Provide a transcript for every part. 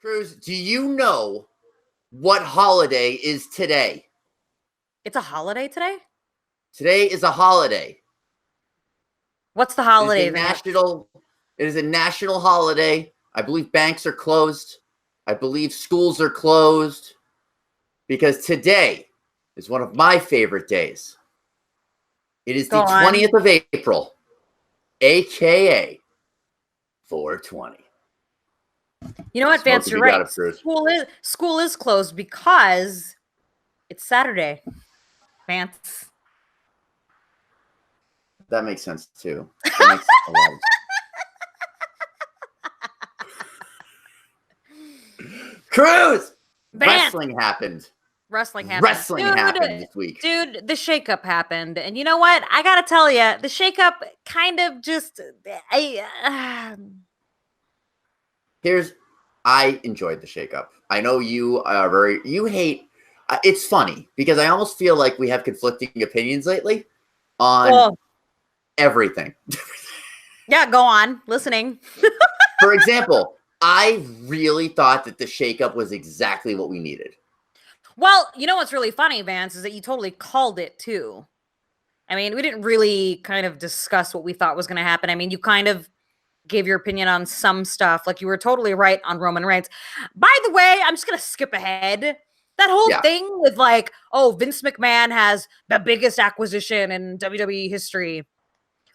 Cruz, do you know what holiday is today? It's a holiday today? Today is a holiday. What's the holiday? It is a national holiday. I believe banks are closed. I believe schools are closed. Because today is one of my favorite days. It is the 20th of April, a.k.a. 420. You know what, Vance? You're right. School is closed because it's Saturday. Vance. That makes sense too. That makes a lot of sense. Cruz! Vance. Wrestling happened. Wrestling happened this week. Dude, the shakeup happened. And you know what? I got to tell you, the shakeup kind of just... I enjoyed the shakeup. I know you are you hate... it's funny because I almost feel like we have conflicting opinions lately on everything. Yeah, go on. Listening. For example, I really thought that the shakeup was exactly what we needed. Well, you know what's really funny, Vance, is that you totally called it too. I mean, we didn't really kind of discuss what we thought was going to happen. I mean, you kind of gave your opinion on some stuff. Like, you were totally right on Roman Reigns. By the way, I'm just going to skip ahead. That whole thing with like, oh, Vince McMahon has the biggest acquisition in WWE history.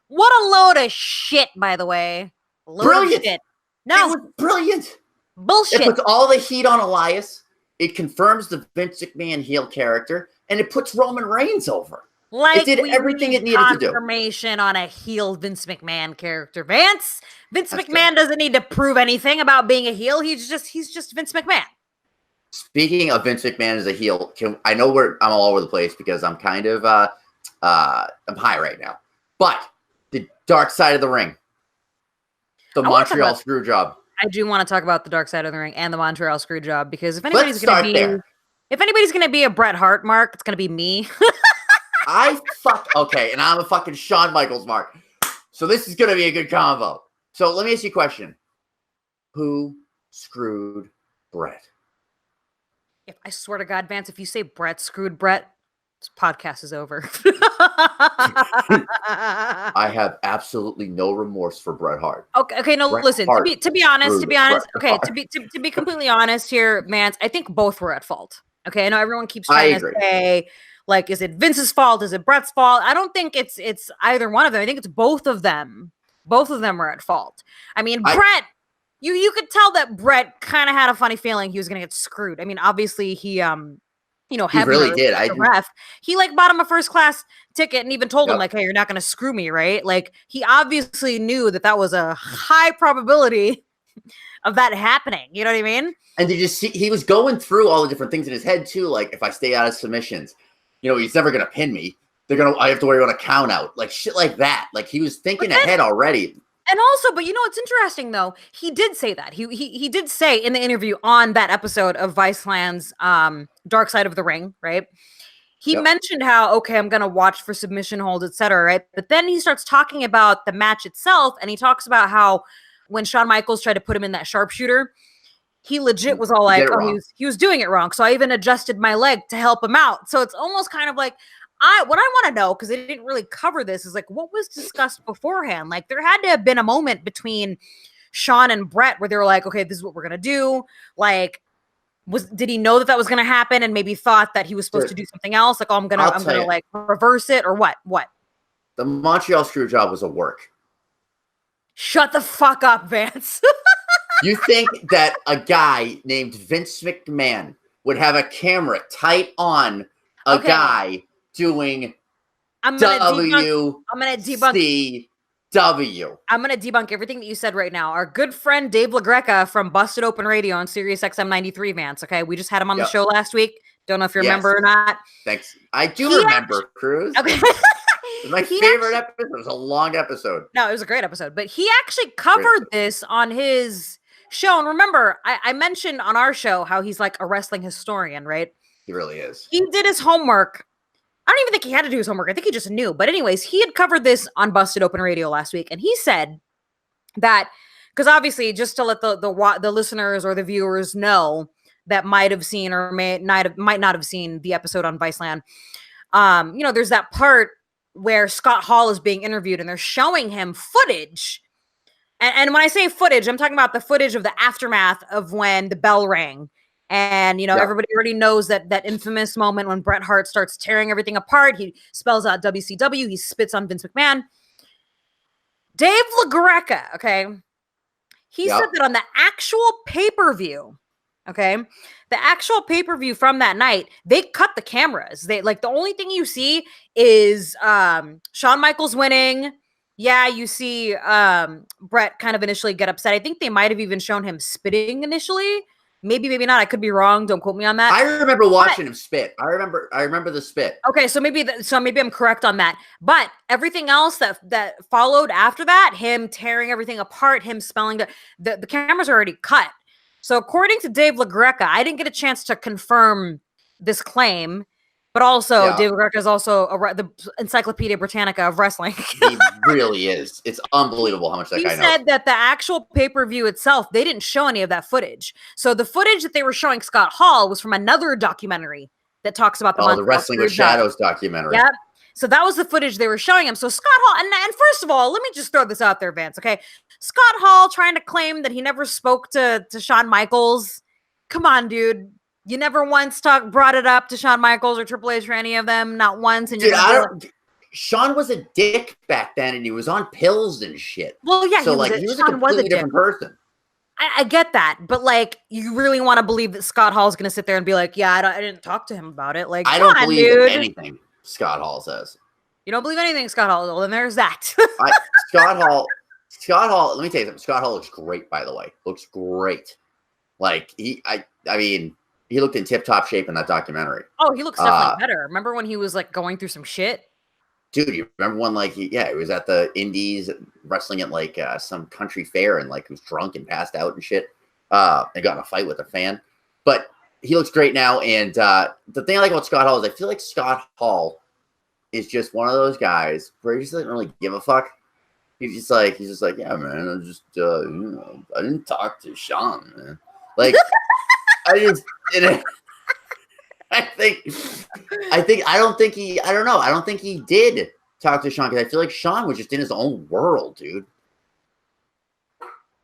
What a load of shit, by the way. Brilliant. Shit. No. It was brilliant. Bullshit. It puts all the heat on Elias. It confirms the Vince McMahon heel character, and it puts Roman Reigns over. Like, it did everything it needed to do. Confirmation on a heel Vince McMahon character. Vince McMahon doesn't need to prove anything about being a heel. He's just Vince McMahon. Speaking of Vince McMahon as a heel, I know I'm all over the place because I'm kind of I'm high right now. But the dark side of the ring, the Montreal Screwjob. I do want to talk about the dark side of the ring and the Montreal Screwjob because if anybody's going to be a Bret Hart mark, it's going to be me. Okay, and I'm a fucking Shawn Michaels mark. So this is going to be a good combo. So let me ask you a question. Who screwed Bret? If I swear to God, Vance, if you say Bret screwed Bret, this podcast is over. I have absolutely no remorse for Bret Hart. Okay, no, listen. To be honest. Okay, to be completely honest here, Vance, I think both were at fault. Okay, I know everyone keeps trying to say, like, is it Vince's fault? Is it Bret's fault? I don't think it's either one of them. I think it's both of them. Both of them are at fault. I mean, Bret. You could tell that Bret kind of had a funny feeling he was going to get screwed. I mean, obviously he really did. He like bought him a first class ticket and even told him like, hey, you're not going to screw me, right? Like, he obviously knew that was a high probability of that happening. You know what I mean? And did you see he was going through all the different things in his head too? Like, if I stay out of submissions, he's never going to pin me. I have to worry about a count out, like shit like that. Like, he was thinking ahead already. And also, but it's interesting though. He did say that. He did say in the interview on that episode of Viceland's Dark Side of the Ring, right? He mentioned how, okay, I'm going to watch for submission holds, etc., right? But then he starts talking about the match itself, and he talks about how when Shawn Michaels tried to put him in that sharpshooter, he legit was all like, he was doing it wrong. So I even adjusted my leg to help him out. So it's almost kind of like, what I want to know, because they didn't really cover this, is like, what was discussed beforehand? Like, there had to have been a moment between Shawn and Bret where they were like, okay, this is what we're going to do. Like, did he know that was going to happen and maybe thought that he was supposed to do something else? Like, oh, I'm going to like reverse it or what? What? The Montreal Screwjob was a work. Shut the fuck up, Vance. You think that a guy named Vince McMahon would have a camera tight on a guy doing WCW? I'm going to debunk everything that you said right now. Our good friend Dave LaGreca from Busted Open Radio on Sirius XM 93, Vance. Okay, we just had him on the show last week. Don't know if you remember or not. Thanks. I do remember, Cruz. Okay. It was my favorite episode. It was a long episode. No, it was a great episode. But he actually covered this on his show. And remember, I mentioned on our show how he's like a wrestling historian, right? He really is. He did his homework. I don't even think he had to do his homework. I think he just knew. But anyways, he had covered this on Busted Open Radio last week. And he said that because obviously, just to let the listeners or the viewers know that might have seen or might not have seen the episode on Viceland. There's that part where Scott Hall is being interviewed and they're showing him footage. And when I say footage, I'm talking about the footage of the aftermath of when the bell rang. And, everybody already knows that infamous moment when Bret Hart starts tearing everything apart. He spells out WCW. He spits on Vince McMahon. Dave LaGreca, okay? He said that on the actual pay-per-view, okay? The actual pay-per-view from that night, they cut the cameras. The only thing you see is Shawn Michaels winning. Yeah, you see Bret kind of initially get upset. I think they might have even shown him spitting initially. Maybe not. I could be wrong. Don't quote me on that. I remember watching him spit. I remember the spit. Okay, so maybe I'm correct on that. But everything else that followed after that, him tearing everything apart, him spelling the cameras are already cut. So according to Dave LaGreca, I didn't get a chance to confirm this claim, but also Dave LaGreca is also the Encyclopedia Britannica of wrestling. He really is. It's unbelievable how much that guy knows. He said that the actual pay-per-view itself, they didn't show any of that footage. So the footage that they were showing Scott Hall was from another documentary that talks about the Wrestling with Shadows documentary. Yep. So that was the footage they were showing him. So Scott Hall, and first of all, let me just throw this out there, Vance, okay? Scott Hall trying to claim that he never spoke to Shawn Michaels. Come on, dude. You never once brought it up to Shawn Michaels or Triple H or any of them, not once. And dude, Shawn was a dick back then, and he was on pills and shit. Well, yeah, so he was a completely different person. I get that, but you really want to believe that Scott Hall's going to sit there and be like, "Yeah, I didn't talk to him about it." I don't believe anything Scott Hall says. You don't believe anything Scott Hall? Well, then there's that. Scott Hall. Let me tell you something. Scott Hall looks great, by the way. Looks great. He looked in tip-top shape in that documentary. Oh, he looks definitely better. Remember when he was going through some shit? Dude, you remember when he was at the Indies wrestling at some country fair and he was drunk and passed out and shit. And got in a fight with a fan. But he looks great now. And the thing I like about Scott Hall is I feel like Scott Hall is just one of those guys where he just doesn't really give a fuck. He's just like, yeah, man, I didn't talk to Shawn, man. I don't think he did talk to Shawn because I feel like Shawn was just in his own world, dude.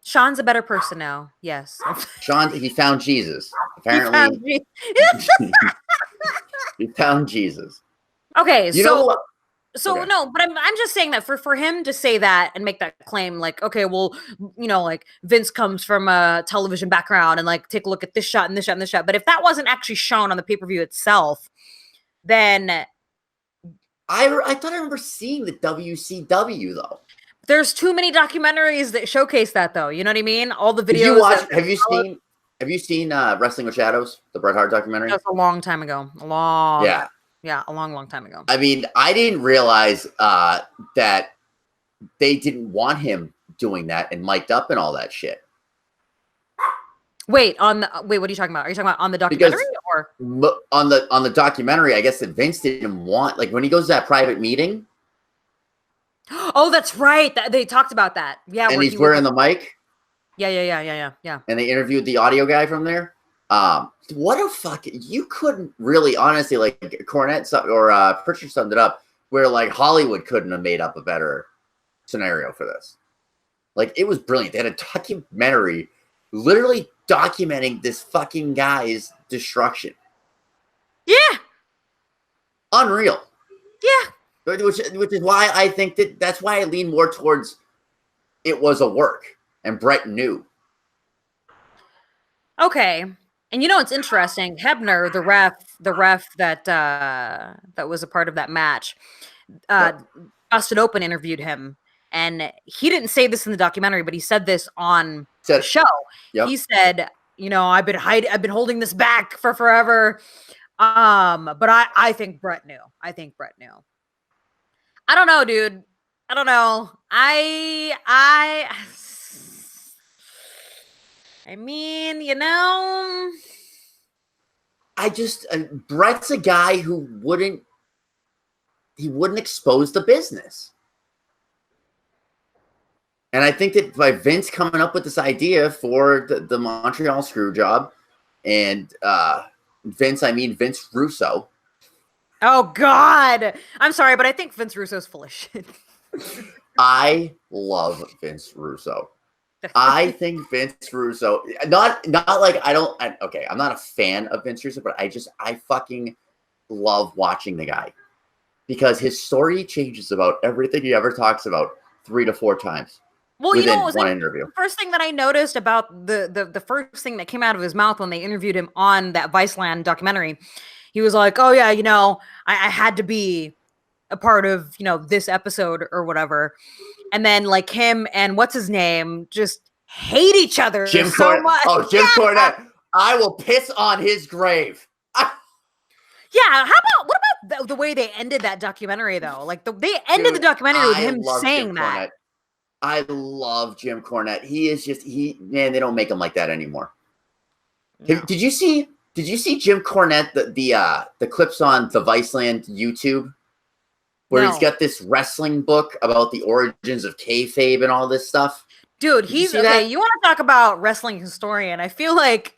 Shawn's a better person now. Yes. Shawn, he found Jesus. Apparently. He found Jesus. Okay, no, but I'm just saying that for him to say that and make that claim, okay, well, Vince comes from a television background and take a look at this shot and this shot and this shot. But if that wasn't actually shown on the pay-per-view itself, then I thought I remember seeing the WCW though. There's too many documentaries that showcase that though. You know what I mean? All the videos. Have you seen Wrestling with Shadows, the Bret Hart documentary? That was a long time ago. Yeah, a long time ago. I mean, I didn't realize that they didn't want him doing that and mic'd up and all that shit. What are you talking about? Are you talking about on the documentary or on the documentary? I guess that Vince didn't want when he goes to that private meeting. Oh, that's right. They talked about that. Yeah, and he's wearing the mic. Yeah. And they interviewed the audio guy from there. What a you couldn't really honestly Cornette or Pritchard summed it up where Hollywood couldn't have made up a better scenario for this. It was brilliant. They had a documentary literally documenting this fucking guy's destruction. Yeah. Unreal. Yeah. Which is why I think that's why I lean more towards it was a work and Bret knew. Okay. And it's interesting. Hebner, the ref that was a part of that match, Busted Open interviewed him, and he didn't say this in the documentary, but he said this on the show. Yep. He said, I've been holding this back for forever, but I think Bret knew. I don't know, dude. I don't know. I mean, Bret's a guy who wouldn't expose the business. And I think that by Vince coming up with this idea for the Montreal Screwjob, and Vince, I mean Vince Russo. Oh God, I'm sorry, but I think Vince Russo's full of shit. I love Vince Russo. I think Vince Russo, not like I'm not a fan of Vince Russo, but I fucking love watching the guy because his story changes about everything he ever talks about 3 to 4 times. Well, you know, what was one interview. The first thing that I noticed about the first thing that came out of his mouth when they interviewed him on that Viceland documentary, he was like, "Oh yeah, you know, I had to be a part of, you know, this episode or whatever." And then like him and what's his name just hate each other Jim so Cornette. much. Oh, Jim Cornette. I will piss on his grave. Yeah, what about the way they ended that documentary though? Like they ended the documentary with him saying that. I love Jim Cornette. He is just man, they don't make him like that anymore. No. Did you see Jim Cornette the clips on the Viceland YouTube where he's got this wrestling book about the origins of kayfabe and all this stuff? Dude, he's okay. You want to talk about wrestling historian? I feel like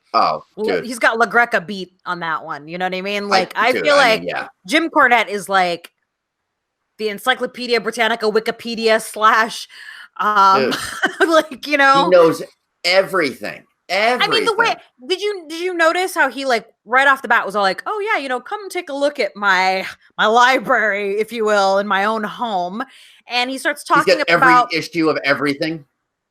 he's got La Greca beat on that one. You know what I mean? Like I feel like Jim Cornette is like the Encyclopedia Britannica Wikipedia / like, you know, he knows everything. I mean, the way did you notice how he like right off the bat was all like, "Oh yeah, you know, come take a look at my library, if you will, in my own home," and he starts talking about every issue of everything.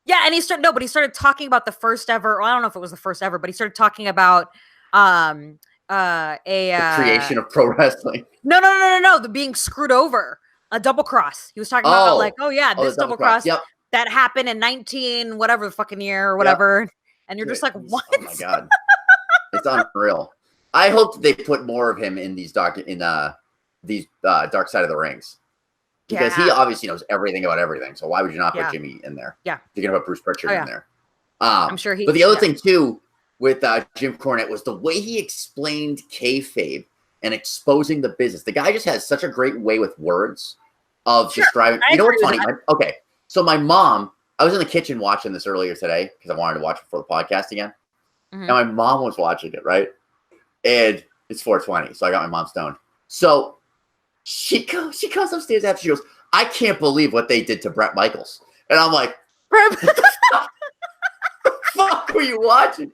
Yeah, and he started talking about the first ever. Well, I don't know if it was the first ever, but he started talking about the creation of pro wrestling. No, the being screwed over, a double cross. He was talking about like, oh yeah, this double cross that happened in 19 whatever the fucking year or whatever. Yep. And you're just like, what? Oh my God. It's unreal. I hope they put more of him in these dark side of the rings. Because he obviously knows everything about everything. So why would you not put Jimmy in there? Yeah. You're going to put Bruce Pritchard in there. I'm sure he But the other thing too with Jim Cornette was the way he explained kayfabe and exposing the business. The guy just has such a great way with words of describing. You know what's funny? Okay. So my mom, I was in the kitchen watching this earlier today because I wanted to watch it for the podcast again. Mm-hmm. And my mom was watching it, right? And it's 4:20, so I got my mom stoned. So she comes upstairs after, she goes, "I can't believe what they did to Bret Michaels." And I'm like, what the fuck were you watching?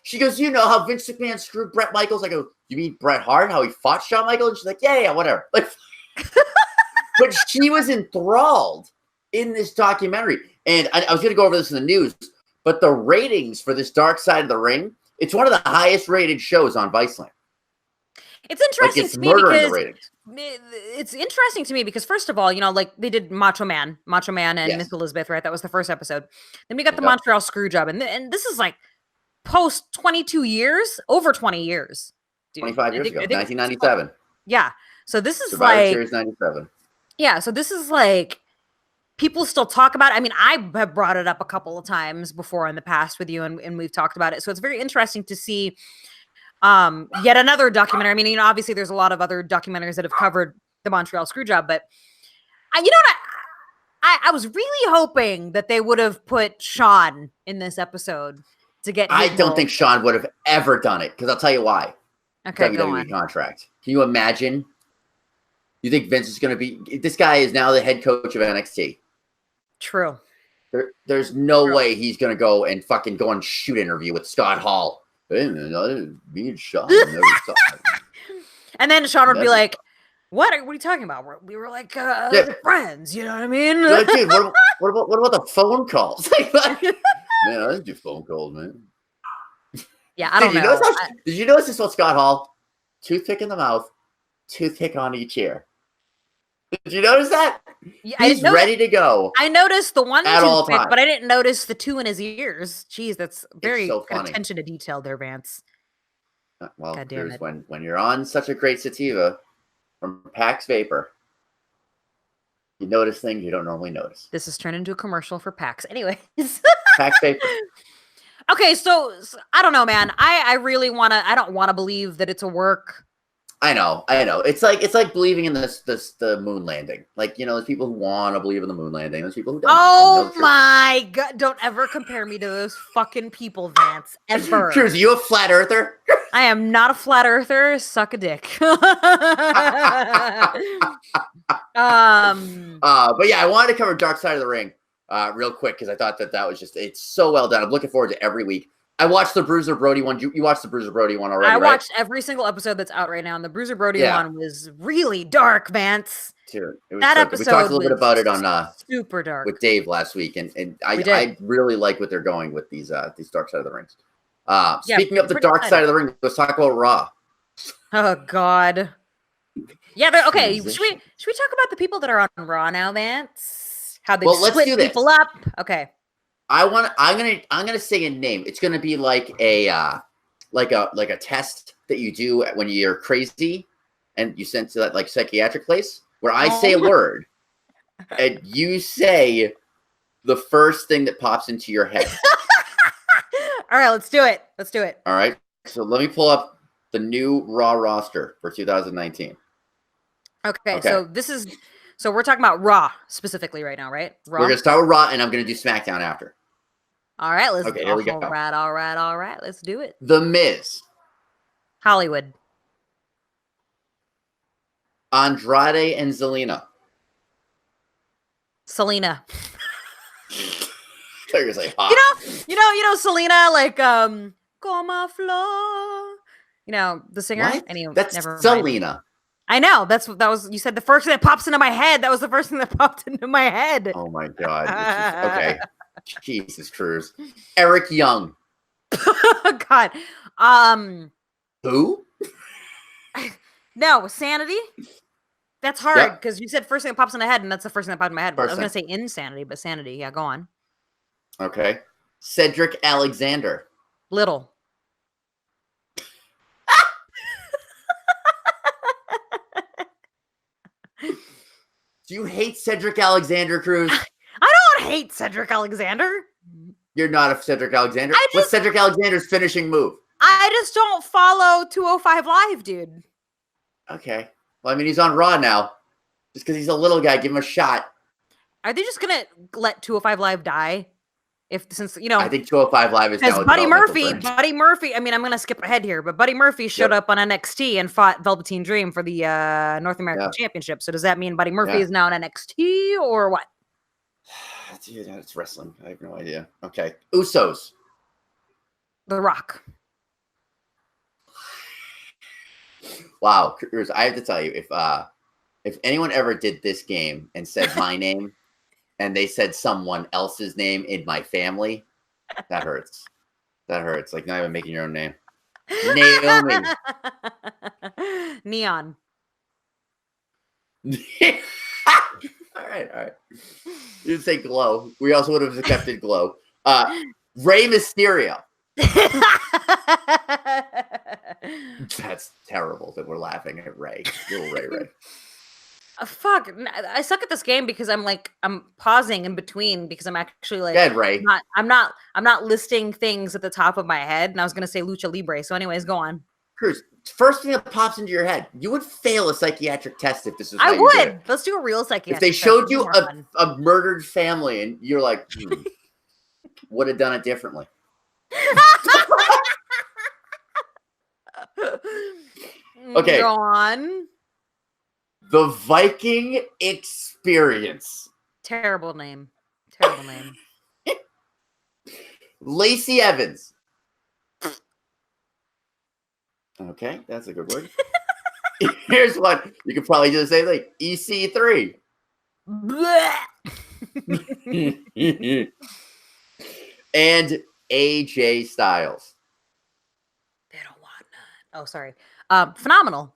She goes, "You know how Vince McMahon screwed Bret Michaels?" I go, "You mean Bret Hart, how he fought Shawn Michaels?" And she's like, yeah, whatever. Like, but she was enthralled in this documentary. And I was going to go over this in the news, but the ratings for this Dark Side of the Ring, it's one of the highest rated shows on Viceland. It's interesting to me because it's interesting to me because first of all, you know, like they did Macho Man and Miss Elizabeth, right? That was the first episode. Then we got the Montreal Screwjob, and this is like post 22 years, over 20 years, dude. 25 years ago, 1997. Yeah, so this is Survivor like Series 97. Yeah, so this is like people still talk about it. I mean, I have brought it up a couple of times before in the past with you, and we've talked about it. So it's very interesting to see yet another documentary. I mean, you know, obviously there's a lot of other documentaries that have covered the Montreal Screwjob, but you know what? I was really hoping that they would have put Sean in this episode to get. I don't think Sean would have ever done it because I'll tell you why. Okay, WWE contract. Can you imagine? You think Vince is going to be? This guy is now the head coach of NXT. True. There's no way he's going to go and fucking go on shoot interview with Scott Hall. Me and Sean. And then Sean would be like, what are you talking about? We were like friends, you know what I mean? Like, dude, what about the phone calls? Man, I didn't do phone calls, man. Yeah, I don't know. Did you notice this about Scott Hall? Toothpick in the mouth, toothpick on each ear. Did you notice that? Yeah, he's ready to go. I noticed the one toothpick, but I didn't notice the two in his ears. Jeez, that's very attention to detail there, Vance. Well, Cruz, when you're on such a great sativa from Pax Vapor, you notice things you don't normally notice. This has turned into a commercial for Pax. Anyways. Pax Vapor. Okay, so I don't know, man. I really want to, I don't want to believe that it's a work. I know. It's like believing in the moon landing. Like, there's people who want to believe in the moon landing. There's people who don't. Oh my god! Don't ever compare me to those fucking people, Vance. Ever. Cruz, are you a flat earther? I am not a flat earther. Suck a dick. But yeah, I wanted to cover Dark Side of the Ring real quick because I thought that was it's so well done. I'm looking forward to every week. I watched the Bruiser Brody one. You watched the Bruiser Brody one already, I right? watched every single episode that's out right now, and the Bruiser Brody one was really dark, Vance. Dude, it was that so episode we talked a little bit about it on super dark with Dave last week, and I really like what they're going with these Dark Side of the Rings. Speaking of the Dark Side of the Ring, let's talk about Raw. Oh God. Yeah, okay. Should we talk about the people that are on Raw now, Vance? How they split people up? Okay. I'm gonna say a name. It's gonna be like a test that you do when you're crazy and you send to that like psychiatric place where I say a word and you say the first thing that pops into your head. All right, let's do it. All right. So let me pull up the new Raw roster for 2019. Okay. So we're talking about Raw specifically right now, right? Raw? We're gonna start with Raw and I'm gonna do SmackDown after. All right, here we go. All right. Let's do it. The Miz. Hollywood. Andrade and Zelina. Selena. You're gonna say hot. You know, Selena, like Como Flor. You know, the singer. What? Anyway, that's never Selena. Mind. I know. That was. You said the first thing that pops into my head. That was the first thing that popped into my head. Oh my God. Okay. Jesus, Cruz. Eric Young. God. Who? No, Sanity. That's hard because you said first thing that pops in the head, and that's the first thing that popped in my head. I was going to say Insanity, but Sanity. Yeah, go on. Okay. Cedric Alexander. Little. Do you hate Cedric Alexander, Cruz? I don't hate Cedric Alexander. You're not a Cedric Alexander? What's Cedric Alexander's finishing move? I just don't follow 205 Live, dude. Okay. Well, I mean, he's on Raw now. Just because he's a little guy, give him a shot. Are they just going to let 205 Live die? I think 205 Live is now Buddy Murphy, I mean, I'm going to skip ahead here, but Buddy Murphy showed up on NXT and fought Velveteen Dream for the North American Championship. So does that mean Buddy Murphy is now in NXT or what? Dude, it's wrestling. I have no idea. Okay. Usos. The Rock. Wow. Cruz, I have to tell you, if anyone ever did this game and said my name, and they said someone else's name in my family, that hurts. That hurts. Like not even making your own name. Naomi. Neon. All right. You didn't say Glow. We also would have accepted Glow. Rey Mysterio. That's terrible that we're laughing at Ray. Little Ray. Fuck! I suck at this game because I'm pausing in between because I'm actually like, Dead, Ray. I'm not listing things at the top of my head, and I was gonna say Lucha Libre. So, anyways, go on. Cruz, first thing that pops into your head, you would fail a psychiatric test if this is. I would. Let's do a real psychiatric. If they showed you a murdered family and you're like, would have done it differently. Okay. Go on. The Viking Experience. Terrible name. Lacey Evans. Okay, that's a good word. Here's one. You could probably do the same thing. EC3. And AJ Styles. They don't want none. Oh, sorry. Phenomenal.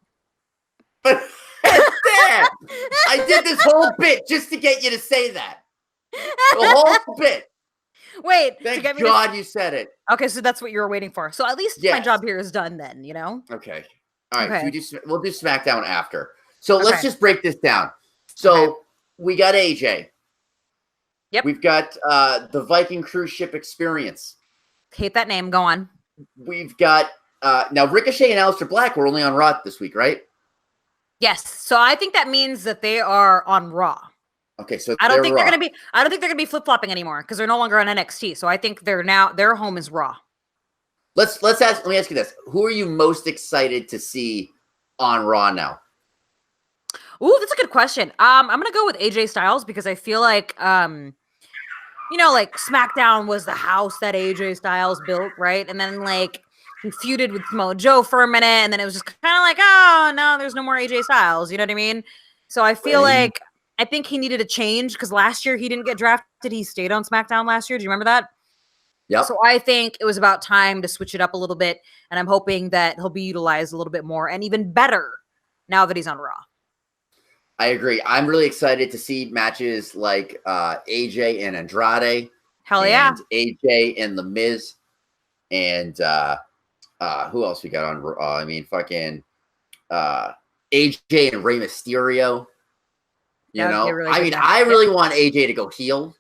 Damn! I did this whole bit just to get you to say that. The whole bit. Wait. Thank God you said it. Okay, so that's what you were waiting for. So at least my job here is done then, you know? Okay. All right. Okay. We'll do SmackDown after. So let's just break this down. So we got AJ. Yep. We've got the Viking cruise ship experience. Hate that name. Go on. We've got now Ricochet and Aleister Black were only on Raw this week, right? Yes. So I think that means that they are on Raw. Okay, so I don't think Raw. they're gonna be flip-flopping anymore because they're no longer on NXT. So I think their home is Raw. Let me ask you this. Who are you most excited to see on Raw now? Ooh, that's a good question. I'm gonna go with AJ Styles because I feel like like SmackDown was the house that AJ Styles built, right? And then like he feuded with Samoa Joe for a minute, and then it was just kind of like, oh no, there's no more AJ Styles. You know what I mean? So I feel like I think he needed a change because last year he didn't get drafted. He stayed on SmackDown last year. Do you remember that? Yeah. So I think it was about time to switch it up a little bit, and I'm hoping that he'll be utilized a little bit more and even better now that he's on Raw. I agree. I'm really excited to see matches like AJ and Andrade. Hell yeah. And AJ and The Miz. And who else we got on Raw? I mean, fucking AJ and Rey Mysterio. You know? I really want AJ to go heel.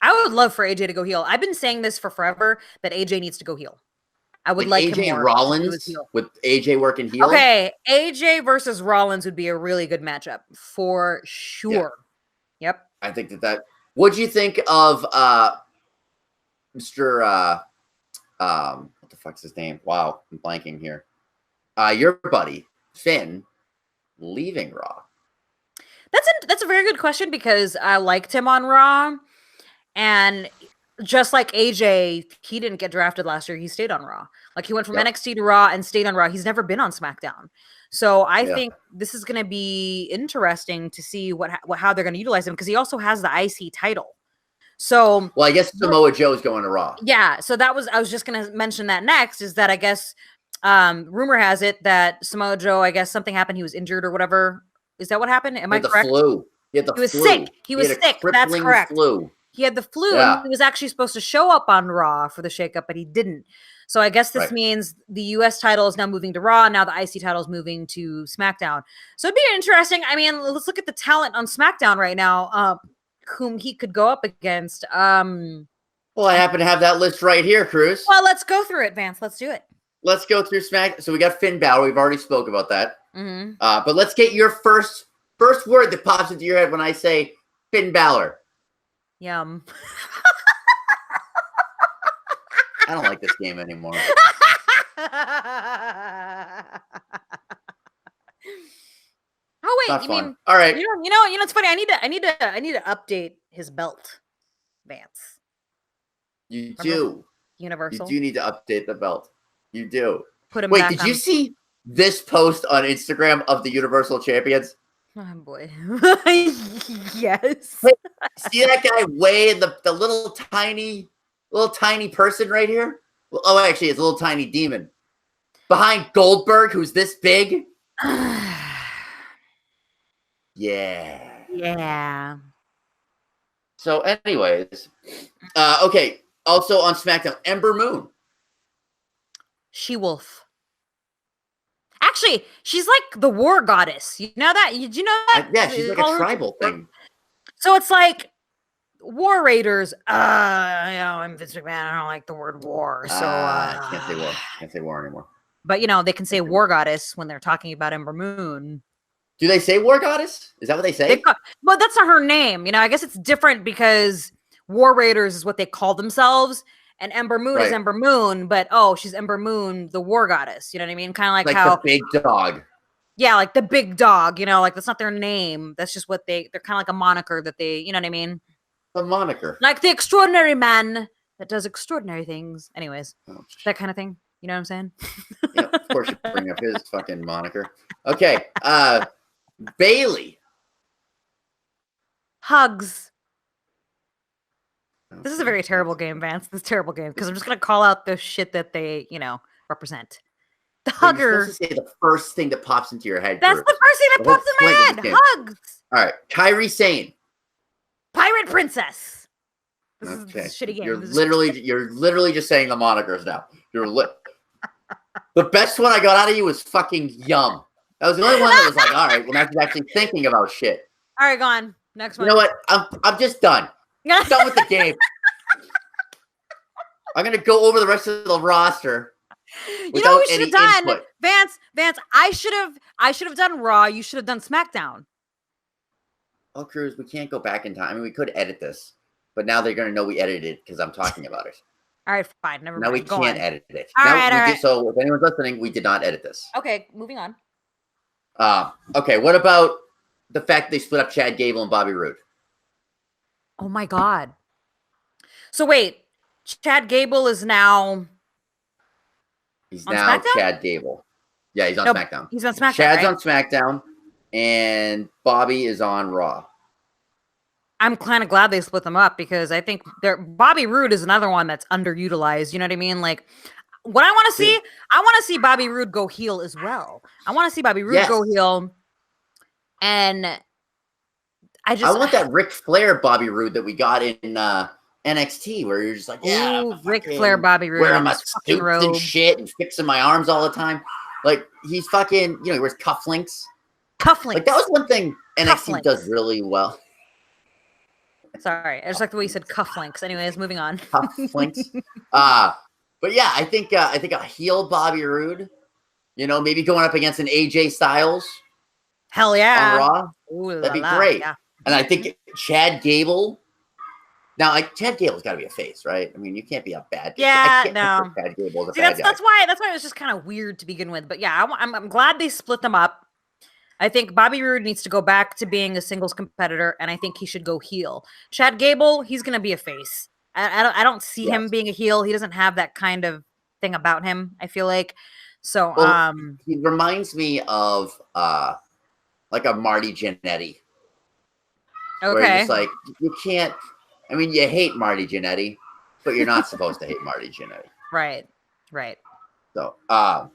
I would love for AJ to go heel. I've been saying this for forever that AJ needs to go heel. I would like AJ him and Rollins with AJ working heel. Okay, AJ versus Rollins would be a really good matchup for sure. Yeah. Yep. I think that. What do you think of Mr. What the fuck's his name? Wow, I'm blanking here. Your buddy Finn leaving Raw. That's a very good question because I liked him on Raw, and just like AJ, he didn't get drafted last year. He stayed on Raw. Like he went from NXT to Raw and stayed on Raw. He's never been on SmackDown. So I think this is going to be interesting to see how they're going to utilize him because he also has the IC title. So, well, I guess Samoa Joe's going to Raw. Yeah. So I was just going to mention that next is that I guess rumor has it that Samoa Joe, I guess something happened. He was injured or whatever. Is that what happened? Am I correct? Flu. He was sick. He was sick. That's correct. Flu. He had the flu, and he was actually supposed to show up on Raw for the shakeup, but he didn't. So I guess this means the U.S. title is now moving to Raw. Now the IC title is moving to SmackDown. So it'd be interesting. I mean, let's look at the talent on SmackDown right now, whom he could go up against. Well, I happen to have that list right here, Cruz. Well, let's go through it, Vance. Let's do it. Let's go through SmackDown. So we got Finn Balor. We've already spoke about that. Mm-hmm. But let's get your first word that pops into your head when I say Finn Balor. Yum. I don't like this game anymore. Oh wait, Not you fun. mean all right? You know, it's funny. I need to update his belt, Vance. You do. Universal. You do need to update the belt. You do. Put him. Wait, back did on. you see this post on Instagram of the Universal Champions? Oh boy. Yes. See that guy way in the little tiny person right here? Oh, actually, it's a little tiny demon. Behind Goldberg, who's this big. Yeah. Yeah. So, anyways, okay. Also on SmackDown, Ember Moon. She-Wolf. Actually, she's like the war goddess. You know that? Did you know that? Yeah, she's like a tribal thing. So it's like War Raiders. I'm Vince McMahon. I don't like the word war. So I can't say war. Can't say war anymore. But they can say war goddess when they're talking about Ember Moon. Do they say war goddess? Is that what they say? Well, that's not her name. I guess it's different because War Raiders is what they call themselves. And Ember Moon is Ember Moon, but she's Ember Moon, the war goddess. You know what I mean? Kind of like how the big dog. Yeah, like the big dog. Like that's not their name. That's just what they're kind of like a moniker that they. You know what I mean? A moniker, like the extraordinary man that does extraordinary things. Anyways, that kind of thing. You know what I'm saying? Yeah, of course you bring up his fucking moniker. Okay, Bailey. Hugs. This is a very terrible game, Vance. This is a terrible game because I'm just gonna call out the shit that they, represent. The hugger. You're supposed to say the first thing that pops into your head. That's the first thing that pops in my head. Hugs. All right, Kairi Sane. Pirate Princess. This is a shitty game. You're literally just saying the monikers now. The best one I got out of you was fucking Yum. That was the only one that was like, all right, when I was actually thinking about shit. All right, go on. Next one. You know what? I'm just done. I'm done with the game. I'm gonna go over the rest of the roster You know what without we should any have done? input. Vance, I should have done Raw. You should have done SmackDown. Oh, Cruz, we can't go back in time. I mean, we could edit this, but now they're going to know we edited it because I'm talking about it. All right, fine. Never Now mind. we Go can't on. edit it. All now right, all we did, right. so if anyone's listening, we did not edit this. Okay, moving on. Okay, what about the fact they split up Chad Gable and Bobby Roode? Oh my God. So wait, Chad Gable is now He's on now SmackDown? Chad Gable. Yeah, he's on No, SmackDown. He's on SmackDown. Chad's right? on SmackDown, and Bobby is on Raw. I'm kind of glad they split them up because I think Bobby Roode is another one that's underutilized. You know what I mean? Like, what I want to see, I want to see Bobby Roode go heel as well. I want to see Bobby Roode go heel, and I want that Ric Flair Bobby Roode that we got in NXT, where you're just like, yeah, Ric Flair Bobby Roode wearing in my his fucking suits robe and shit and fixing my arms all the time. Like he's fucking, he wears cufflinks. Like that was one thing NXT does really well. Sorry, I just like the way you said cufflinks. Anyways, moving on. Cufflinks. But yeah, I think a heel Bobby Roode, maybe going up against an AJ Styles. Hell yeah. On Raw. Ooh, that'd be great. Yeah. And I think Chad Gable. Now, Chad Gable's got to be a face, right? I mean, you can't be a bad guy. Yeah, no. Chad Gable's a See, bad guy. that's why it was just kind of weird to begin with. But yeah, I'm glad they split them up. I think Bobby Roode needs to go back to being a singles competitor, and I think he should go heel. Chad Gable, he's going to be a face. I don't see him being a heel. He doesn't have that kind of thing about him, I feel like. So, he reminds me of like a Marty Jannetty. Okay. Where you're just like, you can't, I mean, you hate Marty Jannetty, but you're not supposed to hate Marty Jannetty. Right. So, what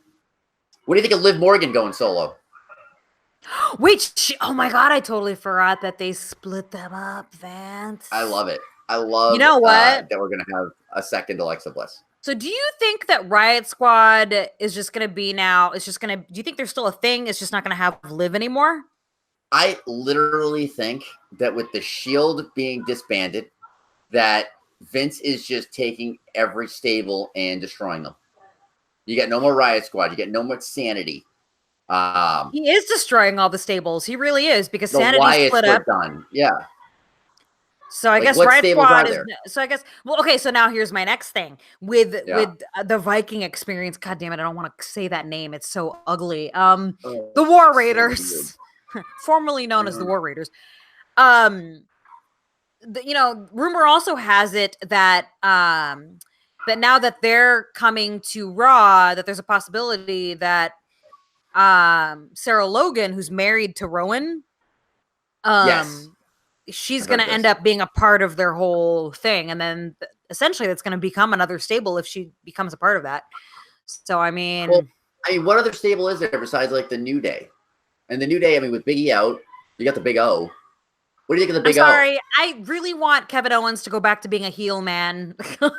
do you think of Liv Morgan going solo? Wait, oh my God, I totally forgot that they split them up, Vance. I love it. I love you know what? that we're going to have a second Alexa Bliss. So do you think that Riot Squad is just going to be now, do you think there's still a thing? It's just not going to have Liv anymore? I literally think that with the Shield being disbanded, that Vince is just taking every stable and destroying them. You get no more Riot Squad. You get no more Sanity. He is destroying all the stables. He really is, because Sanity split up. Done. Yeah. So I guess Riot Squad is. So I guess. Well, okay. So now here's my next thing with the Viking experience. God damn it! I don't want to say that name. It's so ugly. The War Raiders, formerly known as the War Raiders. Rumor also has it that that now that they're coming to Raw, that there's a possibility that Sarah Logan, who's married to Rowan, she's going to end up being a part of their whole thing. And then essentially that's going to become another stable if she becomes a part of that. So, I mean, what other stable is there besides like the New Day? And the New Day, I mean, with Big E out, you got the Big O. What do you think of the Big O? Sorry, I really want Kevin Owens to go back to being a heel man. No!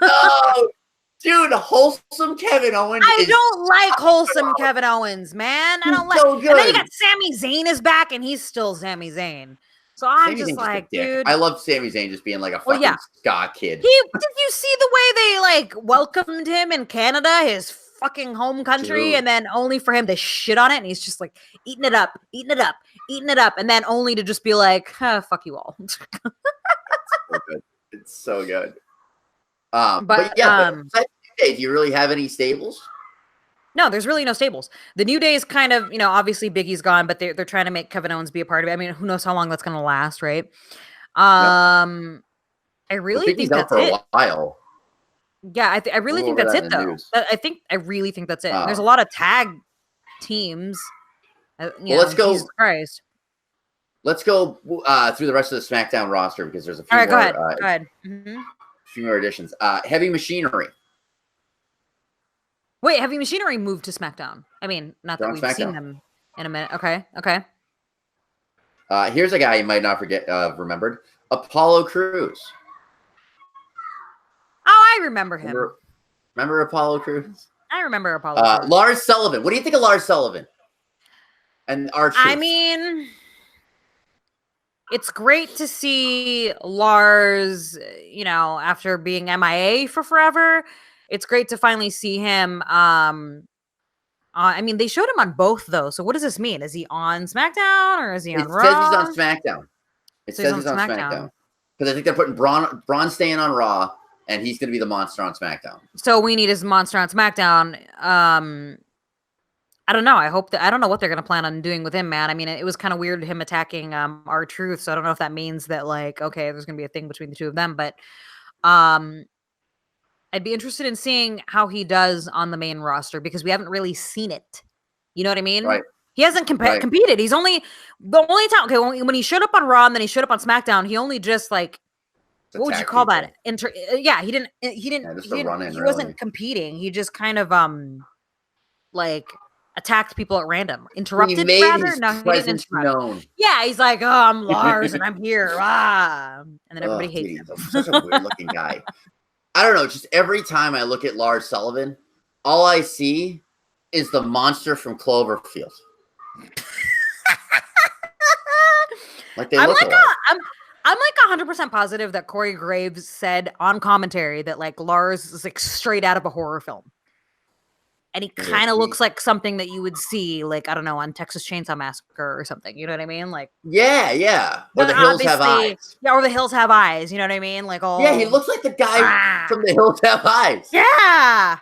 Dude, wholesome Kevin Owens. I don't like wholesome Kevin Owens, man. I don't like. So good. And then you got Sami Zayn is back, and he's still Sami Zayn. So I'm just like, dude. I love Sami Zayn just being like a fucking ska kid. Did you see the way they like welcomed him in Canada, his fucking home country, dude. And then only for him to shit on it, and he's just like eating it up, and then only to just be like, fuck you all. It's so good. But do you really have any stables? No, there's really no stables. The New Day is kind of, obviously Big E's gone, but they're trying to make Kevin Owens be a part of it. I mean, who knows how long that's going to last, right? I really think that's it. For a while. Yeah, I really think that's it, though. I really think that's it. There's a lot of tag teams. Let's go. Jesus Christ. Let's go through the rest of the SmackDown roster because there's a few more. All right, go ahead. Mm-hmm. Few more additions. Heavy Machinery. Wait, Heavy Machinery moved to SmackDown. I mean, not that we've seen them in a minute. Okay. Here's a guy you might not remembered. Apollo Cruz. Oh, I remember him. Remember Apollo Cruz? I remember Apollo Cruz. Lars Sullivan. What do you think of Lars Sullivan? And R-Truth? I mean, it's great to see Lars, after being MIA for forever. it's great to finally see him. I mean, they showed him on both though. So what does this mean? Is he on SmackDown or is he on Raw? It says he's on SmackDown. It So says he's on SmackDown. Because I think they're putting Braun staying on Raw, and he's going to be the monster on SmackDown. So we need his monster on SmackDown. I don't know. I don't know what they're going to plan on doing with him, man. I mean, it was kind of weird him attacking R-Truth. So I don't know if that means that, like, okay, there's going to be a thing between the two of them. But I'd be interested in seeing how he does on the main roster because we haven't really seen it. You know what I mean? Right. He hasn't competed. He's only the only time. Okay, when he showed up on Raw and then he showed up on SmackDown, he only just like what would you call that? Yeah, he didn't. He wasn't competing. He just kind of like attacked people at random. Interrupted. He made rather? his No, he presence didn't interrupt. known. Yeah, he's like, oh, I'm Lars and I'm here. And then everybody hates him. He's such a weird looking guy. I don't know. Just every time I look at Lars Sullivan, all I see is the monster from Cloverfield. Like they look alike. I'm like 100% positive that Corey Graves said on commentary that like Lars is like straight out of a horror film. And he kind of looks like something that you would see, like, I don't know, on Texas Chainsaw Massacre or something. You know what I mean? Like, yeah. Or the Hills Have Eyes. Yeah, or the Hills Have Eyes. You know what I mean? Like, all. Yeah, he looks like the guy from the Hills Have Eyes. Yeah,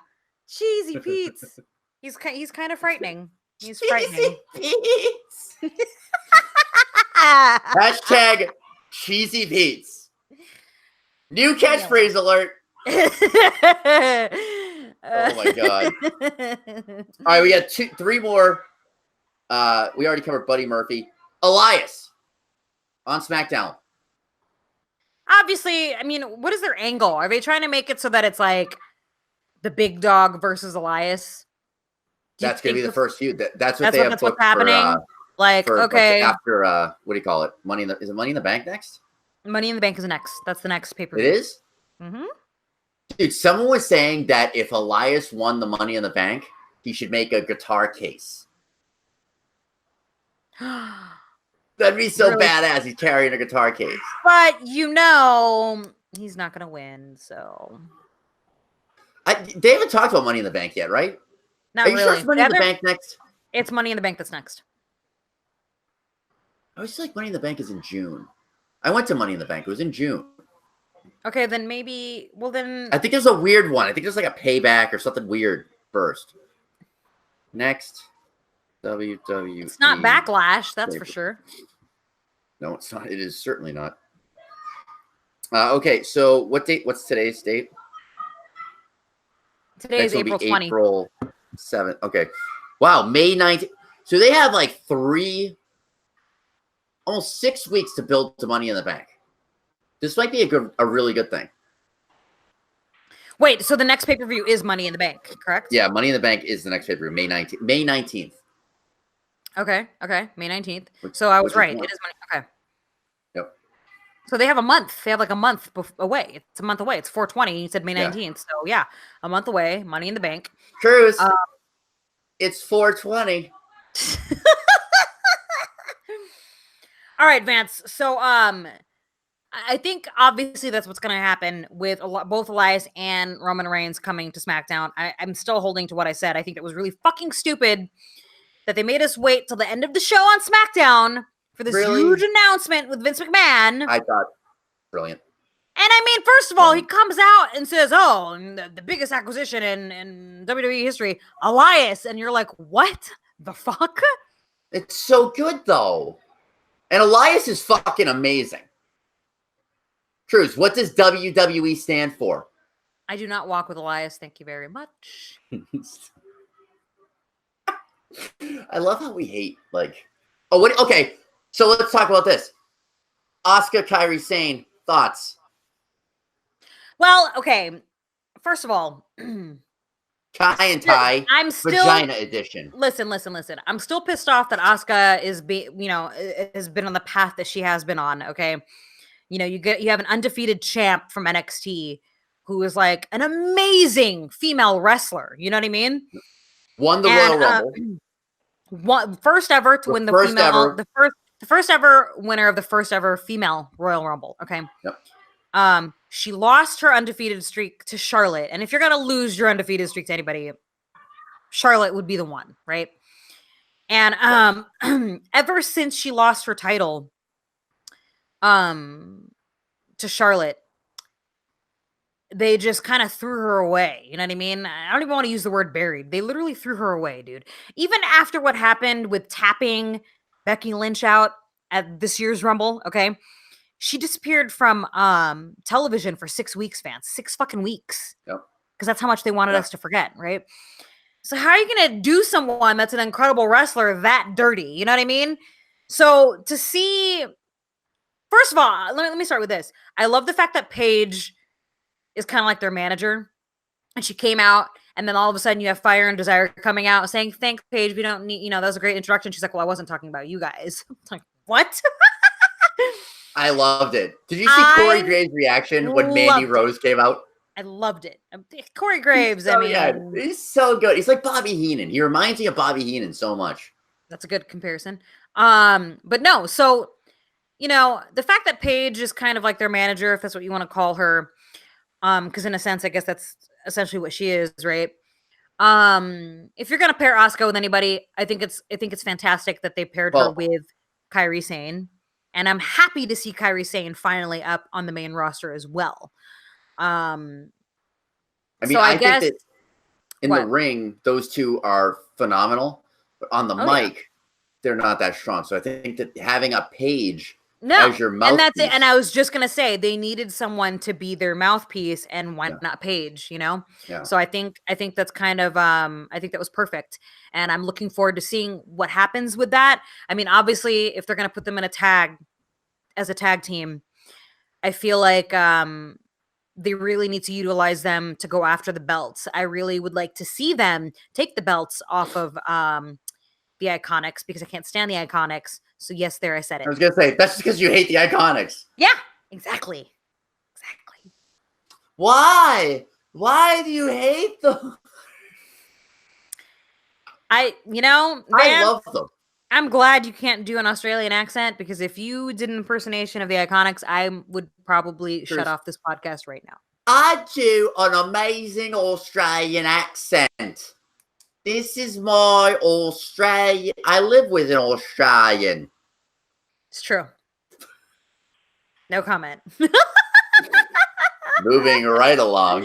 Cheesy Pete's. He's kind of frightening. He's frightening. Hashtag Cheesy Pete's. New catchphrase alert. Oh my god. All right, we got three more. We already covered Buddy Murphy. Elias on SmackDown. Obviously, I mean, what is their angle? Are they trying to make it so that it's like the big dog versus Elias? That's going to be the first feud. That's what they have booked what's happening. Okay. After what do you call it? Is it Money in the Bank next? Money in the Bank is next. That's the next pay-per-view. It is? Mm-hmm. Dude, someone was saying that if Elias won the Money in the Bank, he should make a guitar case. That'd be so badass. He's carrying a guitar case. But you know, he's not going to win, so. They haven't talked about Money in the Bank yet, right? Not really. Sure it's Money in the Bank next? It's Money in the Bank that's next. I always feel like Money in the Bank is in June. I went to Money in the Bank. It was in June. Okay, then maybe. Well, then. I think there's a weird one. I think there's like a payback or something weird first. Next. WWE. It's not Backlash, that's for sure. No, it's not. It is certainly not. Okay, so what date? What's today's date? Today is April 20th. April 7th. Okay. Wow, May 19th. So they have like almost 6 weeks to build to Money in the Bank. This might be a really good thing. Wait, so the next pay-per-view is Money in the Bank, correct? Yeah, Money in the Bank is the next pay-per-view, May 19th. Okay, May 19th. So I was right. It is Money. Okay. Yep. So they have a month. They have like a month away. It's a month away. It's 4/20. You said May 19th. So yeah, a month away. Money in the Bank. Cruz. It's 4/20. All right, Vance. So I think obviously that's what's going to happen with both Elias and Roman Reigns coming to SmackDown. I'm still holding to what I said. I think it was really fucking stupid that they made us wait till the end of the show on SmackDown for this huge announcement with Vince McMahon. I thought brilliant. And I mean, first of all, he comes out and says, "Oh, the biggest acquisition in WWE history, Elias," and you're like, "What the fuck?" It's so good though, and Elias is fucking amazing. Cruz, what does WWE stand for? I do not walk with Elias. Thank you very much. I love how we hate okay. So let's talk about this. Asuka, Kairi Sane, thoughts? Well, okay. First of all, Kai and Tai, I'm still Vagina Edition. Listen. I'm still pissed off that Asuka has been on the path that she has been on. Okay, you have an undefeated champ from NXT who is like an amazing female wrestler. You know what I mean? Won the Royal Rumble. First ever to win the first ever winner of the first ever female Royal Rumble. Okay. Yep. She lost her undefeated streak to Charlotte. And if you're going to lose your undefeated streak to anybody, Charlotte would be the one, right? And ever since she lost her title to Charlotte, they just kind of threw her away. You know what I mean? I don't even want to use the word buried. They literally threw her away, dude. Even after what happened with tapping Becky Lynch out at this year's Rumble, okay? She disappeared from television for 6 weeks, Vance. 6 fucking weeks. Yep. Because that's how much they wanted us to forget, right? So how are you going to do someone that's an incredible wrestler that dirty? You know what I mean? So to see... First of all, let me start with this. I love the fact that Paige is kind of like their manager. And she came out, and then all of a sudden you have Fire and Desire coming out saying, thanks, Paige, we don't need, that was a great introduction. She's like, well, I wasn't talking about you guys. I'm like, what? I loved it. Did you see Corey Graves' reaction when Mandy Rose came out? I loved it. Corey Graves, he's so good. He's like Bobby Heenan. He reminds me of Bobby Heenan so much. That's a good comparison. But no, so, the fact that Paige is kind of like their manager, if that's what you want to call her, because in a sense, I guess that's essentially what she is, right? If you're gonna pair Asuka with anybody, I think it's fantastic that they paired her with Kairi Sane, and I'm happy to see Kairi Sane finally up on the main roster as well. I think that in the ring, those two are phenomenal, but on the mic, they're not that strong. So I think that having a Paige as your mouthpiece, and that's it. And I was just gonna say they needed someone to be their mouthpiece, and why not Paige? Yeah. So I think that's kind of I think that was perfect, and I'm looking forward to seeing what happens with that. I mean, obviously, if they're gonna put them in a tag team, I feel like they really need to utilize them to go after the belts. I really would like to see them take the belts off of the Iconics, because I can't stand the Iconics. So yes, there, I said it. I was going to say, that's just because you hate the Iconics. Yeah, exactly. Why? Why do you hate them? I love them. I'm glad you can't do an Australian accent, because if you did an impersonation of the Iconics, I would probably shut off this podcast right now. I do an amazing Australian accent. This is my Australian. I live with an Australian. It's true. No comment. Moving right along.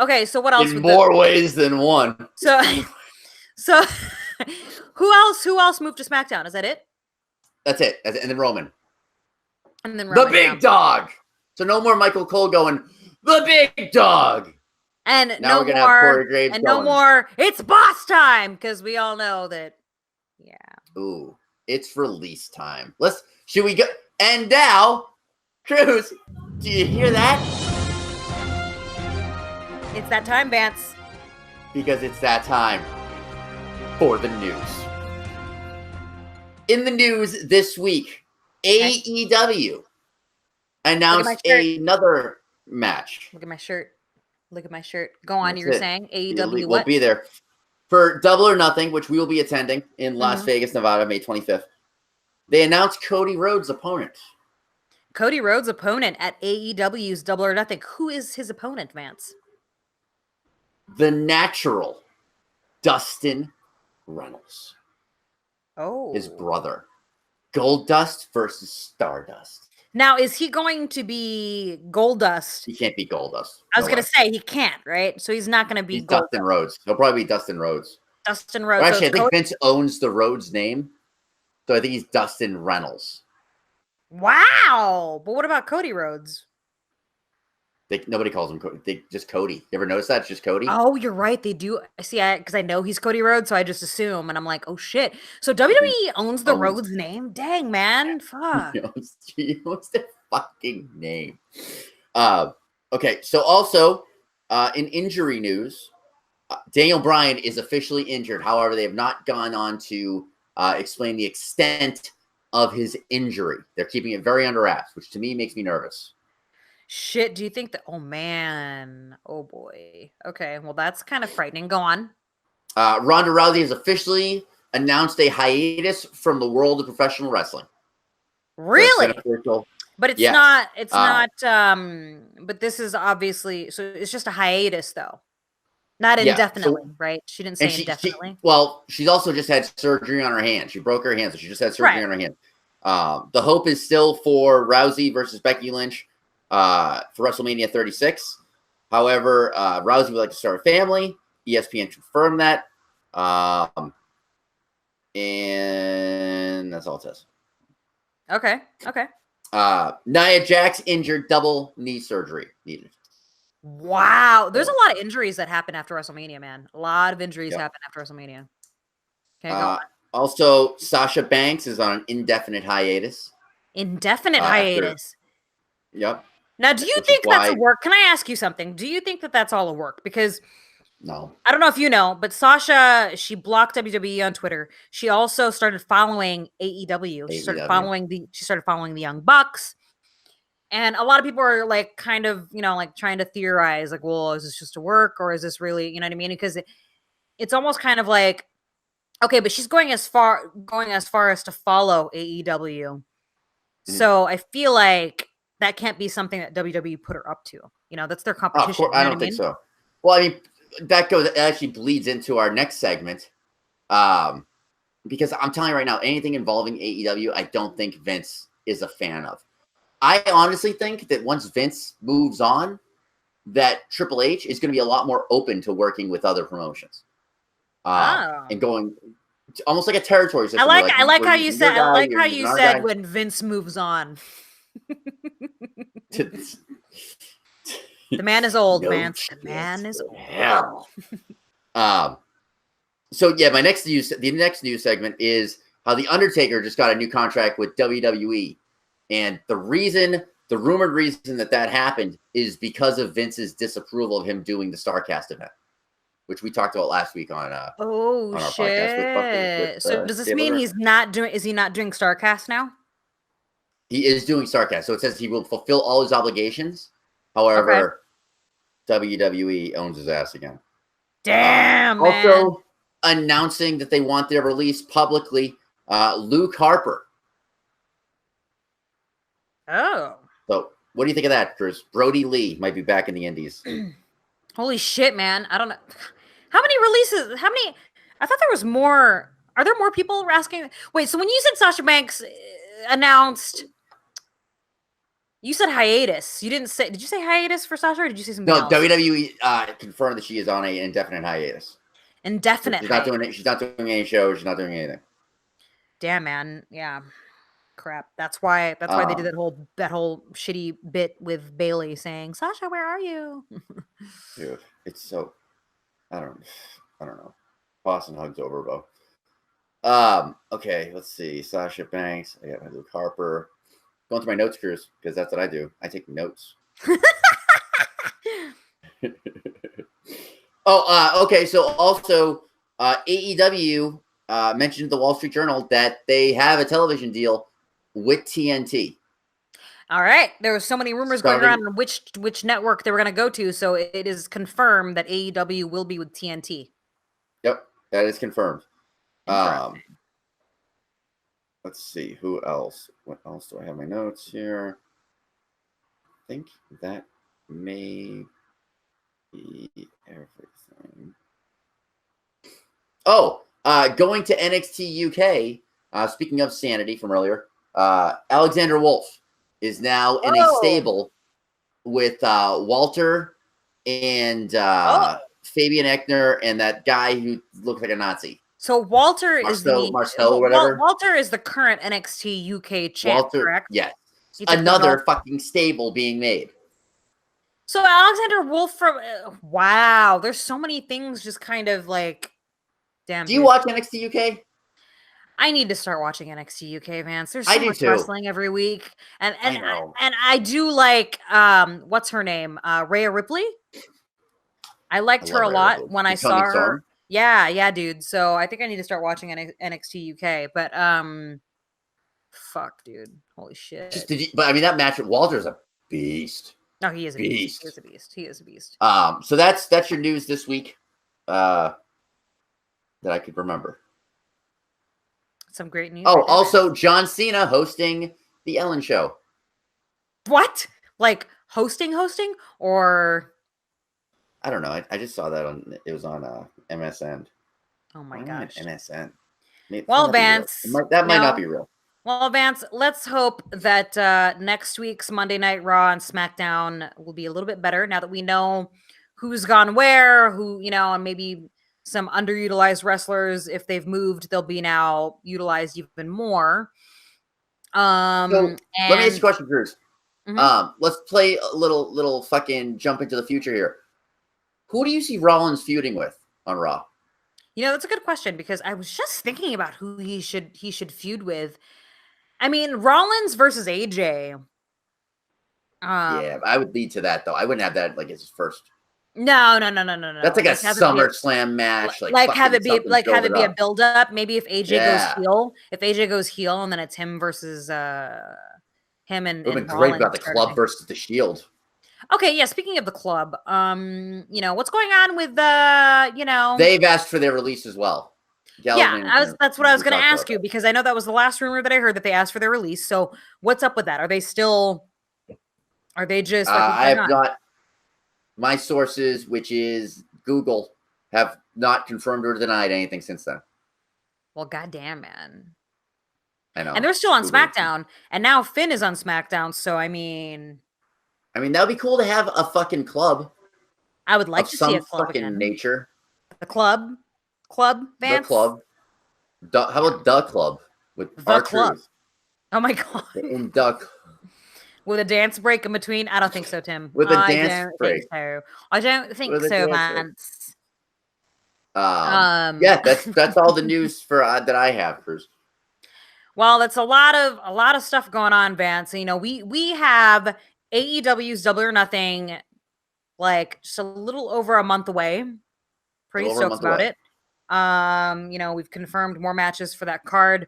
Okay, so what else? In more ways than one. So who else moved to SmackDown? Is that it? That's it. And then Roman. The big dog. So no more Michael Cole going, the big dog. And now we're gonna have Corey Graves and going. No more, it's boss time, because we all know that, Ooh, it's release time. Should we go? And now, Cruz, do you hear that? It's that time, Vance. Because it's that time for the news. In the news this week, AEW announced another match. Look at my shirt. Go on. You were saying AEW will be there for Double or Nothing, which we will be attending in Las Vegas, Nevada, May 25th. They announced Cody Rhodes' opponent. At AEW's Double or Nothing. Who is his opponent, Vance? The Natural, Dustin Reynolds. Oh. His brother. Goldust versus Stardust. Now, is he going to be Goldust? He can't be Goldust. I was going to say he can't, right? So he's not going to be Dustin Rhodes. He'll probably be Dustin Rhodes. Well, actually, I think Vince owns the Rhodes name. So I think he's Dustin Reynolds. Wow. But what about Cody Rhodes? Nobody calls him Cody. Just Cody. You ever notice that? It's just Cody. Oh, you're right. They do. See, because I know he's Cody Rhodes, so I just assume, and I'm like, oh shit. So WWE owns the Rhodes name. Dang, man. Fuck. He owns the fucking name. Okay. So also, in injury news, Daniel Bryan is officially injured. However, they have not gone on to explain the extent of his injury. They're keeping it very under wraps, which to me makes me nervous. Shit, do you think that? Oh, man. Oh, boy. Okay, well, that's kind of frightening. Go on. Ronda Rousey has officially announced a hiatus from the world of professional wrestling. Really? But it's Yes. not. It's not. But this is obviously. So it's just a hiatus, though. Not indefinitely, right? She didn't say indefinitely. She's also just had surgery on her hand. She broke her hand, so she just had surgery Right. on her hand. The hope is still for Rousey versus Becky Lynch for WrestleMania 36. However, Rousey would like to start a family. ESPN confirmed that. And that's all it says. Okay. Nia Jax injured, double knee surgery needed. Wow. There's a lot of injuries that happen after WrestleMania, man. A lot of injuries happen after WrestleMania. Okay, go on. Also, Sasha Banks is on an indefinite hiatus. Indefinite hiatus. Yep. Now, do you think that's a work? Can I ask you something? Do you think that that's all a work? Because no, I don't know if you know, but Sasha, she blocked WWE on Twitter. She also started following AEW. She started following the Young Bucks. And a lot of people are like kind of, like trying to theorize, like, well, is this just a work or is this really, you know what I mean? Because it's almost kind of like, okay, but she's going as far as to follow AEW. Mm-hmm. So I feel like that can't be something that WWE put her up to. That's their competition. I don't think so. Well, I mean, that actually bleeds into our next segment. Because I'm telling you right now, anything involving AEW, I don't think Vince is a fan of. I honestly think that once Vince moves on, that Triple H is going to be a lot more open to working with other promotions. And going almost like a territory system. I like how you said when Vince moves on. The man is old, Vance. The man is old. Hell. So yeah, the next news segment is how the Undertaker just got a new contract with WWE. And the rumored reason that happened is because of Vince's disapproval of him doing the StarCast event, which we talked about last week on our podcast. So does this mean is he not doing StarCast now? He is doing StarCast. So it says he will fulfill all his obligations. However, WWE owns his ass again. Damn, man. Also announcing that they want their release publicly, Luke Harper. Oh. So what do you think of that, Cruz? Brody Lee might be back in the Indies. Holy shit, man. I don't know. How many releases? I thought there was more. Are there more people asking? Wait, so when you said Sasha Banks announced, you said hiatus. You didn't say, did you say hiatus for Sasha or did you say something else? No, WWE confirmed that she is on an indefinite hiatus. Indefinite hiatus. She's not doing any shows. She's not doing anything. Damn, man. Yeah. Crap. That's why they did that whole shitty bit with Bailey saying, Sasha, where are you? Dude, it's so I don't know. Boston hugs over, bro. Okay, let's see. Sasha Banks. I got my Luke Harper. Going through my notes, Cruz, because that's what I do. I take notes. Okay. So also, AEW mentioned in the Wall Street Journal that they have a television deal with TNT. All right. There were so many rumors going around on which network they were going to go to. So it is confirmed that AEW will be with TNT. Yep, that is confirmed. Let's see. Who else? What else do I have in my notes here? I think that may be everything. Oh, going to NXT UK. Speaking of sanity from earlier, Alexander Wolf is now in a stable with Walter and Fabian Eckner and that guy who looks like a Nazi. So Walter Marcel, whatever. Walter is the current NXT UK champ, correct? Yes. Another fucking stable being made. So Alexander Wolf from wow, there's so many things just kind of like damn. Do you watch NXT UK? I need to start watching NXT UK, Vance. There's so much wrestling every week. And I do like what's her name? Rhea Ripley. I liked her a lot when I saw her. Yeah, dude. So I think I need to start watching NXT UK. But fuck, dude. Holy shit. But I mean that match with Walter's a beast. No, he is a beast. He is a beast. So that's your news this week. That I could remember. Some great news. Oh, also John Cena hosting the Ellen Show. What? Like hosting, or I don't know. I just saw that it was on MSN. oh my Why gosh. MSN. Well, Vance, that might not be real. Well, Vance, let's hope that next week's Monday Night Raw and SmackDown will be a little bit better now that we know who's gone where, who, and maybe some underutilized wrestlers, if they've moved, they'll be now utilized even more. So let me ask you a question, Cruz. Let's play a little fucking jump into the future here. Who do you see Rollins feuding with on Raw? That's a good question because I was just thinking about who he should feud with. I mean, Rollins versus AJ. Yeah, I would lead to that though. I wouldn't have that like as his first. No. That's like a SummerSlam match. Have it be a build up. Maybe if AJ goes heel, and then it's him versus him and. It would have been great about the club versus the Shield. Okay, yeah. Speaking of the club, what's going on with They've asked for their release as well. That's what I was going to ask you because I know that was the last rumor that I heard that they asked for their release. So what's up with that? Are they just? I have not. My sources, which is Google, have not confirmed or denied anything since then. Well, goddamn, man. I know. And they're still on SmackDown, and now Finn is on SmackDown. So I mean, that would be cool to have a fucking club. I would like to see a club fucking again. Nature. The club, Vance. The club. How about the club with our Cruz? Oh my god. In Duck. With a dance break in between? I don't think so, Tim. With a dance break. I don't think so, Vance. Yeah, that's all the news for that I have, Cruz. Well, that's a lot of stuff going on, Vance. We have AEW's Double or Nothing, like just a little over a month away. Pretty stoked about it. We've confirmed more matches for that card.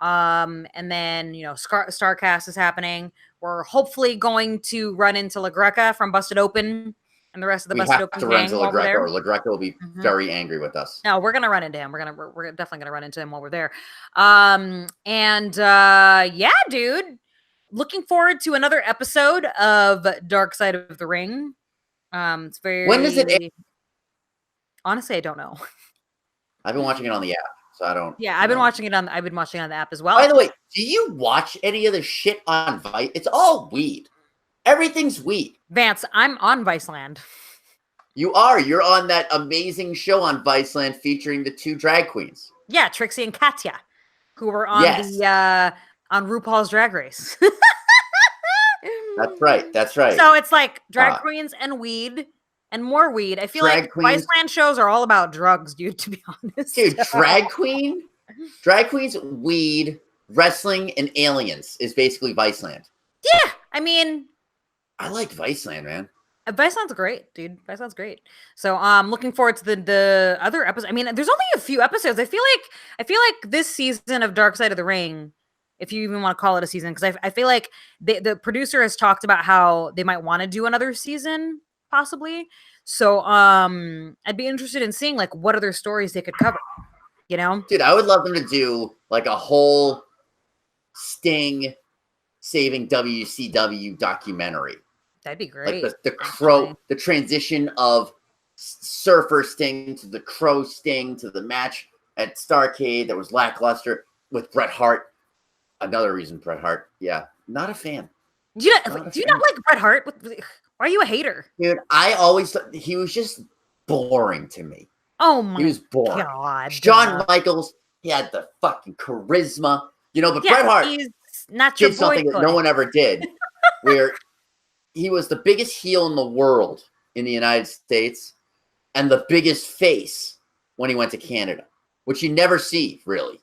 And then, StarCast is happening. We're hopefully going to run into LaGreca from Busted Open and the rest of the Busted Open gang while we're there. Or LaGreca will be very angry with us. No, we're going to run into him. We're definitely going to run into him while we're there. Yeah, dude. Looking forward to another episode of Dark Side of the Ring. It's very... When does it air? Honestly, I don't know. I've been watching it on the app. So I don't. Yeah, I've been watching it on the app as well. By the way, do you watch any of the shit on Vice? It's all weed. Everything's weed. Vance, I'm on Viceland. You are. You're on that amazing show on Viceland featuring the two drag queens. Yeah, Trixie and Katya, who were on on RuPaul's Drag Race. That's right. So it's like drag queens and weed. And more weed. I feel like Viceland shows are all about drugs, dude, to be honest. Dude, drag queens, weed, wrestling, and aliens is basically Viceland. Yeah, I mean... I like Viceland, man. Viceland's great, dude. Viceland's great. So I'm looking forward to the other episodes. I mean, there's only a few episodes. I feel like this season of Dark Side of the Ring, if you even want to call it a season, because I feel like the producer has talked about how they might want to do another season, possibly. So I'd be interested in seeing like what other stories they could cover, Dude, I would love them to do like a whole Sting saving WCW documentary. That'd be great. Like the Crow, the transition of Surfer Sting to the Crow Sting to the match at Starrcade that was lackluster with Bret Hart. Another reason Bret Hart. Yeah, not a fan. Do you not like Bret Hart? Why are you a hater? Dude, I always thought he was just boring to me. Oh my God. He was boring. Shawn Michaels, he had the fucking charisma. But Bret Hart did something that no one ever did, where he was the biggest heel in the world in the United States and the biggest face when he went to Canada, which you never see, really.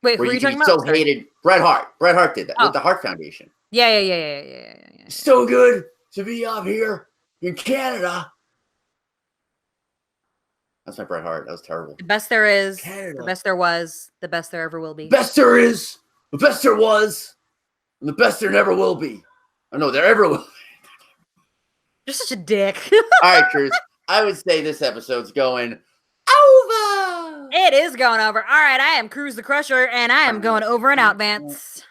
Wait, who are you talking about? So hated. Bret Hart. Bret Hart did that with the Hart Foundation. Yeah. So good to be up here in Canada. That's my Bret Hart. That was terrible. The best there is, Canada. The best there was, the best there ever will be. The best there is, the best there was, and the best there never will be. Oh, no, there ever will be. You're such a dick. All right, Cruz. I would say this episode's going over. It is going over. All right, I am Cruz the Crusher, and I am going over and out, Vance.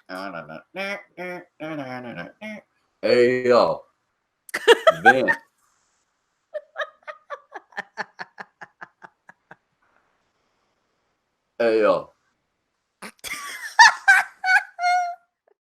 Hey, yo. Vance. Hey, yo.